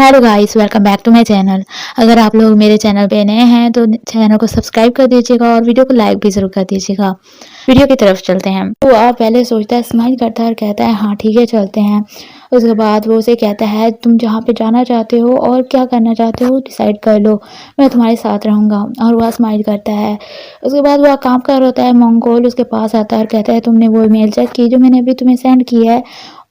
Hello guys, welcome back to my channel. अगर आप लोग मेरे चैनल पे नए हैं तो चैनल को सब्सक्राइब कर दीजिएगा और वीडियो को लाइक भी ज़रूर कर दीजिएगा। वीडियो की तरफ चलते हैं। तो आप पहले सोचता है, स्माइल करता है और कहता है हाँ ठीक है चलते हैं। उसके बाद वो उसे कहता है तुम जहाँ पे जाना चाहते हो और क्या करना चाहते हो डिसाइड कर लो, मैं तुम्हारे साथ रहूँगा। और वह स्माइल करता है। उसके बाद वह काम कर होता है, मंगोल उसके पास आता है और कहता है तुमने वो ईमेल चेक की जो मैंने अभी तुम्हें सेंड की है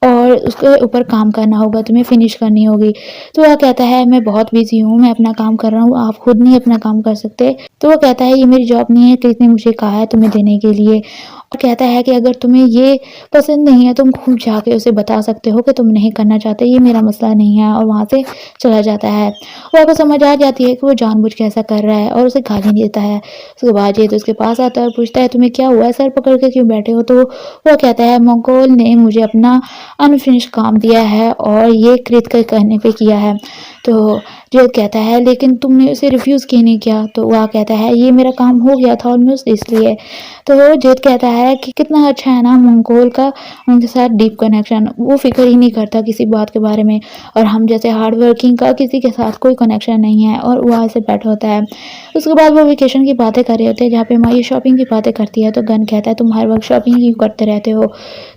और उसके ऊपर काम करना होगा, तुम्हें फिनिश करनी होगी। तो वह कहता है मैं बहुत बिजी हूँ, मैं अपना काम कर रहा हूँ, आप खुद नहीं अपना काम कर सकते। तो वो कहता है ये मेरी जॉब नहीं है, किसी ने मुझे कहा है तुम्हें देने के लिए। और कहता है कि अगर तुम्हें ये पसंद नहीं है तुम खुद जाके उसे बता सकते हो कि तुम नहीं करना चाहते, ये मेरा मसला नहीं है। और वहाँ से चला जाता है। वह को समझ आ जाती है कि वो जानबूझ के ऐसा कर रहा है और उसे गाली देता है। उसके बाद ये तो उसके पास आता है और पूछता है तुम्हें क्या हुआ है, सर पकड़ के क्यों बैठे हो। तो वह कहता है मंगोल ने मुझे अपना अनफिनिश काम दिया है और ये कृत के कहने पे किया है। तो जेद कहता है लेकिन तुमने उसे रिफ्यूज़ क्यों नहीं किया। तो वह कहता है ये मेरा काम हो गया था ऑलमोस्ट इसलिए। तो जेद कहता है कि कितना अच्छा है ना मंगोल का उनके साथ डीप कनेक्शन, वो फिक्र ही नहीं करता किसी बात के बारे में। और हम जैसे हार्ड वर्किंग का किसी के साथ कोई कनेक्शन नहीं है। और वह ऐसे बैठा होता है। उसके बाद वो वेकेशन की बातें कर रहे होते हैं जहाँ पे माही शॉपिंग की बातें करती है। तो गन कहता है तुम हर वक्त शॉपिंग ही करते रहते हो।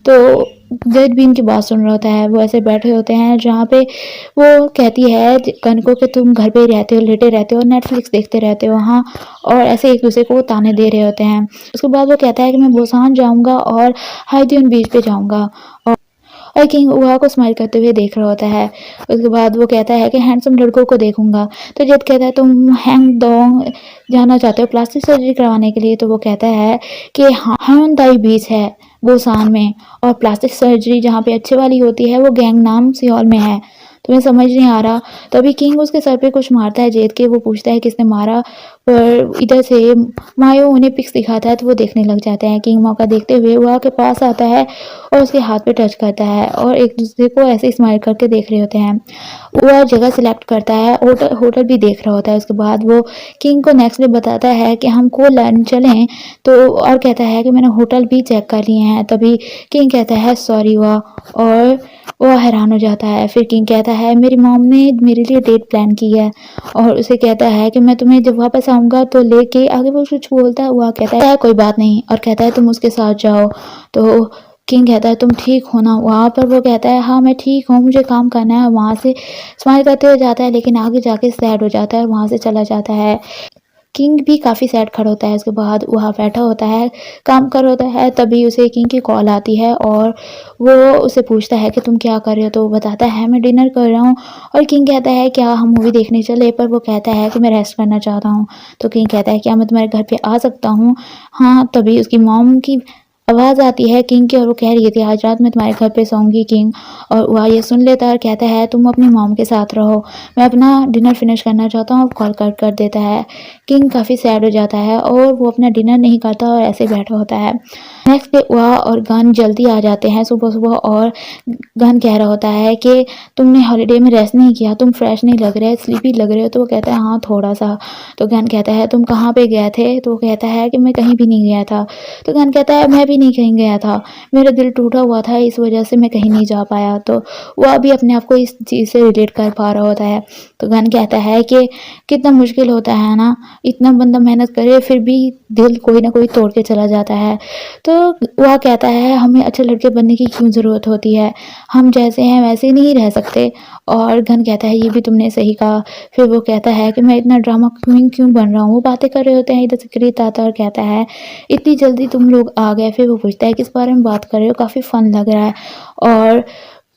तो जैद भी इनकी बात सुन रहा होता है। वो ऐसे बैठे होते हैं जहाँ पे वो कहती है गन को कि तुम घर पे ही रहते हो, लेटे रहते हो, नेटफ्लिक्स देखते रहते हो। हाँ, और ऐसे एक दूसरे को ताने दे रहे होते हैं। उसके बाद वो कहता है कि मैं बुसान जाऊँगा और हाइड्यून बीच पे जाऊँगा। और किंग वहाँ को स्माइल करते हुए देख रहा होता है। उसके बाद वो कहता है कि हैंडसम लड़कों को देखूंगा। तो जेद कहता है तुम हैंगडोंग जाना चाहते हो प्लास्टिक सर्जरी करवाने के लिए। तो वो कहता है कि हायोनदाई बीच है बुसान में, और प्लास्टिक सर्जरी जहाँ पे अच्छे वाली होती है वो गैंगनाम सियोल में है। तुम्हें समझ नहीं आ रहा। तभी किंग उसके सर पे कुछ मारता है जेद के। वो पूछता है किसने मारा, पर इधर से मायो उन्हें पिक्स दिखाता है तो वो देखने लग जाते हैं। किंग मौका देखते हुए वहाँ के पास आता है और उसके हाथ पे टच करता है और एक दूसरे को ऐसे स्माइल करके देख रहे होते हैं। वह जगह सिलेक्ट करता है, होटल होटल भी देख रहा होता है। उसके बाद वो किंग को नेक्स्ट डे बताता है कि हम को लर्न चलें। तो और कहता है कि मैंने होटल भी चेक कर लिए हैं। तभी किंग कहता है सॉरी वह, और वह हैरान हो जाता है। फिर किंग कहता है मेरी मॉम ने मेरे लिए डेट प्लान की है और उसे कहता है कि मैं तुम्हें जब वापस आऊँगा तो लेके आगे वो कुछ बोलता है। वह कहता है कोई बात नहीं और कहता है तुम उसके साथ जाओ। तो किंग कहता है तुम ठीक हो ना। वहाँ पर वो कहता है हाँ मैं ठीक हूँ, मुझे काम करना है। वहाँ से स्माइल करते हुए जाता है लेकिन आगे जाके सैड हो जाता है और वहाँ से चला जाता है। किंग भी काफ़ी सैड खड़ा होता है। उसके बाद वहाँ बैठा होता है, काम कर होता है। तभी उसे किंग की कॉल आती है और वो उसे पूछता है कि तुम क्या कर रहे हो। तो वो बताता है मैं डिनर कर रहा हूँ। और किंग कहता है क्या हम मूवी देखने चले, पर वो कहता है कि मैं रेस्ट करना चाहता हूँ। तो किंग कहता है क्या मैं तुम्हारे घर पे आ सकता हूँ। हाँ, तभी उसकी मॉम की आवाज़ आती है किंग की और वो कह रही थी आज रात मैं तुम्हारे घर पे सोऊंगी किंग। और वह ये सुन लेता है और कहता है तुम अपनी मॉम के साथ रहो, मैं अपना डिनर फिनिश करना चाहता हूँ। कॉल कट कर देता है। किंग काफ़ी सैड हो जाता है और वो अपना डिनर नहीं करता और ऐसे बैठा होता है। नेक्स्ट डे वह और गन जल्दी आ जाते हैं सुबह सुबह। और गन कह रहा होता है कि तुमने हॉलीडे में रेस्ट नहीं किया, तुम फ्रेश नहीं लग रहे, स्लीपी लग रहे हो। तो वो कहता है हाँ थोड़ा सा। तो गन कहता है तुम कहाँ पे गए थे। तो वो कहता है कि मैं कहीं भी नहीं गया था। तो गन कहता है मैं भी नहीं कहीं गया था, मेरा दिल टूटा हुआ था इस वजह से मैं कहीं नहीं जा पाया। तो वह भी अपने आप को इस चीज़ से रिलेट कर पा रहा होता है। तो गन कहता है कि कितना मुश्किल होता है ना, इतना बंदा मेहनत करे फिर भी दिल कोई ना कोई तोड़ के चला जाता है। तो वह कहता है हमें अच्छे लड़के बनने की क्यों ज़रूरत होती है, हम जैसे हैं वैसे नहीं रह सकते। और घन कहता है ये भी तुमने सही कहा। फिर वो कहता है कि मैं इतना ड्रामा क्वीन क्यों बन रहा हूँ। वो बातें कर रहे होते हैं, इधर से कृत आता है और कहता है इतनी जल्दी तुम लोग आ गए। फिर वो पूछता है किस बारे में बात कर रहे हो, काफ़ी फन लग रहा है। और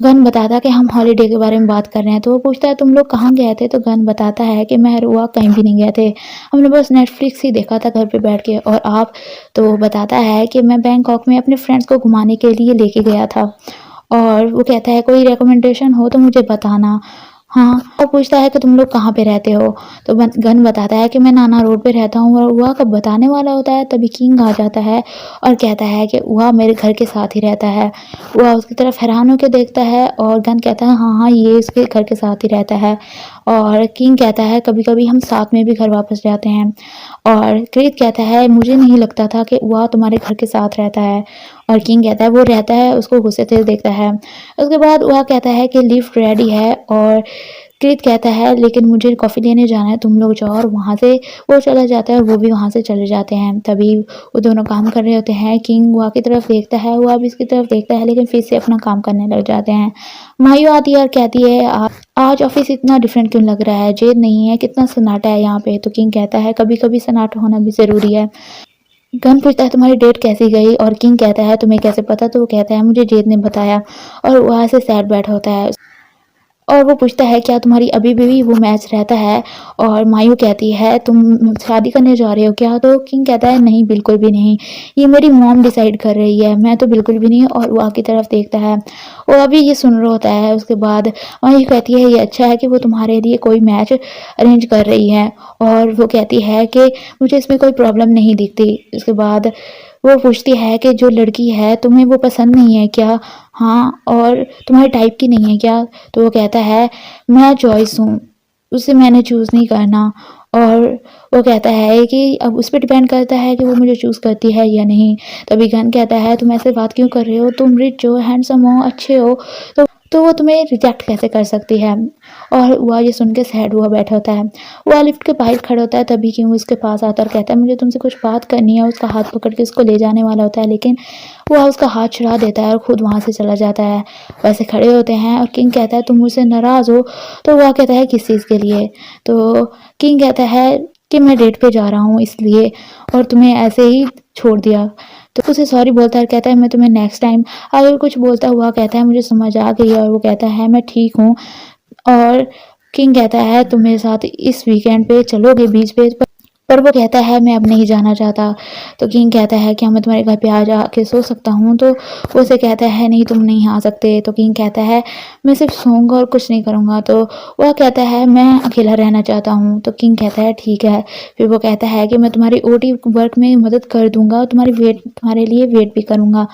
गन बताता है कि हम हॉलीडे के बारे में बात कर रहे हैं। तो वो पूछता है तुम लोग कहाँ गए थे। तो गन बताता है कि मैं रुआ कहीं भी नहीं गए थे, हमने बस नेटफ्लिक्स ही देखा था घर पे बैठ के। और आप। तो वो बताता है कि मैं बैंकॉक में अपने फ्रेंड्स को घुमाने के लिए लेके गया था। और वो कहता है कोई रिकमेंडेशन हो तो मुझे बताना। हाँ, और पूछता है कि तुम लोग कहाँ पे रहते हो। तो गन बताता है कि मैं नाना रोड पे रहता हूँ। और वह कब बताने वाला होता है तभी किंग आ जाता है और कहता है कि वह मेरे घर के साथ ही रहता है। वह उसकी तरफ हैरान होकर देखता है और गन कहता है हाँ हाँ ये उसके घर के साथ ही रहता है। और किंग कहता है कभी कभी हम साथ में भी घर वापस जाते हैं। और क्रीत कहता है मुझे नहीं लगता था कि वह तुम्हारे घर के साथ रहता है। और किंग कहता है वो रहता है, उसको गुस्से से देखता है। उसके बाद वह कहता है कि लिफ्ट रेडी है और कृत कहता है लेकिन मुझे कॉफ़ी लेने जाना है, तुम लोग जाओ। और वहाँ से वो चला जाता है और वो भी वहाँ से चले जाते हैं। तभी वो दोनों काम कर रहे होते हैं। किंग हुआ की तरफ देखता है, हुआ भी इसकी तरफ देखता है, लेकिन फिर से अपना काम करने लग जाते हैं। मायू आती है और कहती है आज ऑफिस इतना डिफरेंट क्यों लग रहा है, जेद नहीं है, कितना सन्नाटा है यहाँ पे। तो किंग कहता है कभी कभी सन्नाटा होना भी ज़रूरी है। गन पूछता है तुम्हारी डेट कैसी गई, और किंग कहता है तुम्हें कैसे पता। तो वो कहता है मुझे जेद ने बताया। और वहाँ से सैड बैठ होता है और वो पूछता है क्या तुम्हारी अभी भी वो मैच रहता है। और मायू कहती है तुम शादी करने जा रहे हो क्या। तो किंग कहता है नहीं बिल्कुल भी नहीं, ये मेरी मॉम डिसाइड कर रही है, मैं तो बिल्कुल भी नहीं। और वो आगे तरफ देखता है, वो अभी ये सुन रहा होता है। उसके बाद मायू कहती है ये अच्छा है कि वो तुम्हारे लिए कोई मैच अरेंज कर रही है। और वो कहती है कि मुझे इसमें कोई प्रॉब्लम नहीं दिखती। उसके बाद वो पूछती है कि जो लड़की है तुम्हें वो पसंद नहीं है क्या, हाँ, और तुम्हारे टाइप की नहीं है क्या। तो वो कहता है मैं चॉइस हूँ, उसे मैंने चूज़ नहीं करना। और वो कहता है कि अब उस पर डिपेंड करता है कि वो मुझे चूज़ करती है या नहीं। तभी गन कहता है तुम ऐसे बात क्यों कर रहे हो, तुम रिच हो, हैंडसम हो, अच्छे हो, तो वो तुम्हें रिजेक्ट कैसे कर सकती है। और वह ये सुन के सैड हुआ बैठा होता है। वह लिफ्ट के बाहर खड़ा होता है, तभी क्यों उसके पास आता है और कहता है मुझे तुमसे कुछ बात करनी है। उसका हाथ पकड़ के उसको ले जाने वाला होता है, लेकिन वह उसका हाथ छुड़ा देता है और खुद वहाँ से चला जाता है। वैसे खड़े होते हैं और किंग कहता है तुम मुझसे नाराज़ हो। तो वह कहता है किस चीज़ के लिए। तो किंग कहता है कि मैं डेट पे जा रहा हूँ इसलिए, और तुम्हें ऐसे ही छोड़ दिया। तो उसे सॉरी बोलता है, कहता है मैं तुम्हें नेक्स्ट टाइम अगर कुछ बोलता हुआ कहता है मुझे समझ आ गई। और वो कहता है मैं ठीक हूँ। और किंग कहता है तुम मेरे साथ इस वीकेंड पे चलोगे बीच पे। पर वो कहता है मैं अब नहीं जाना चाहता। तो किंग कहता है क्या मैं तुम्हारे घर पे आ जाके सो सकता हूँ। तो वो उसे कहता है नहीं तुम नहीं आ सकते। तो किंग कहता है मैं सिर्फ सोऊंगा और कुछ नहीं करूँगा। तो वह कहता है मैं अकेला रहना चाहता हूँ। तो किंग कहता है ठीक है। फिर वो कहता है कि मैं तुम्हारी ओटी वर्क में मदद कर दूंगा और तुम्हारे लिए वेट भी करूँगा।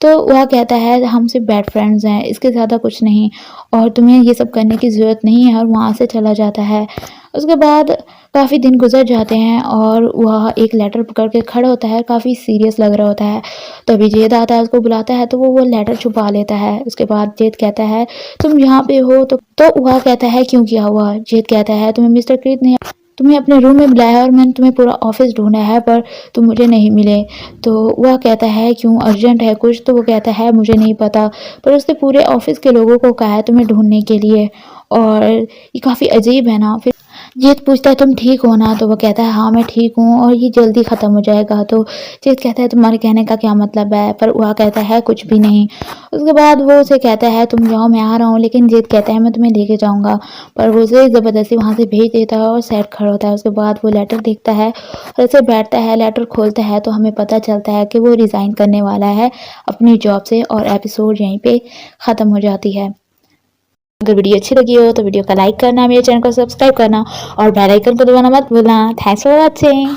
तो वह कहता है हम सिर्फ बेड फ्रेंड्स हैं, इसके ज़्यादा कुछ नहीं, और तुम्हें ये सब करने की ज़रूरत नहीं है। और वहाँ से चला जाता है। उसके बाद काफ़ी दिन गुजर जाते हैं और वह एक लेटर पकड़ के खड़ा होता है, काफ़ी सीरियस लग रहा होता है। तभी जेद आता है, उसको बुलाता है, तो वो लेटर छुपा लेता है। उसके बाद जेद कहता है तुम यहाँ पे हो। तो वह कहता है क्यों किया हुआ। जेद कहता है तुम्हें मिस्टर क्रीत ने तुम्हें अपने रूम में बुलाया और मैंने तुम्हें पूरा ऑफिस ढूंढा है पर तुम मुझे नहीं मिले। तो वह कहता है क्यों अर्जेंट है कुछ। तो वो कहता है मुझे नहीं पता, पर उसने पूरे ऑफिस के लोगों को कहा है तुम्हें ढूंढने के लिए। और ये काफ़ी अजीब है ना। फिर जीत पूछता है तुम ठीक हो ना। तो वो कहता है हाँ मैं ठीक हूँ और ये जल्दी ख़त्म हो जाएगा। तो जीत कहता है तुम्हारे कहने का क्या मतलब है। पर वह कहता है कुछ भी नहीं। उसके बाद वो उसे कहता है तुम जाओ मैं आ रहा हूँ, लेकिन जीत कहता है मैं तुम्हें लेके जाऊँगा। पर वो उसे ज़बरदस्ती वहाँ से भेज देता है और सेट खड़ा होता है। उसके बाद वो लेटर देखता है और ऐसे बैठता है, लेटर खोलता है तो हमें पता चलता है कि वो रिज़ाइन करने वाला है अपनी जॉब से। और एपिसोड यहीं पे ख़त्म हो जाती है। अगर वीडियो अच्छी लगी हो तो वीडियो को लाइक करना, मेरे चैनल को सब्सक्राइब करना और बेल आइकन को दबाना मत भूलना। Thanks for watching.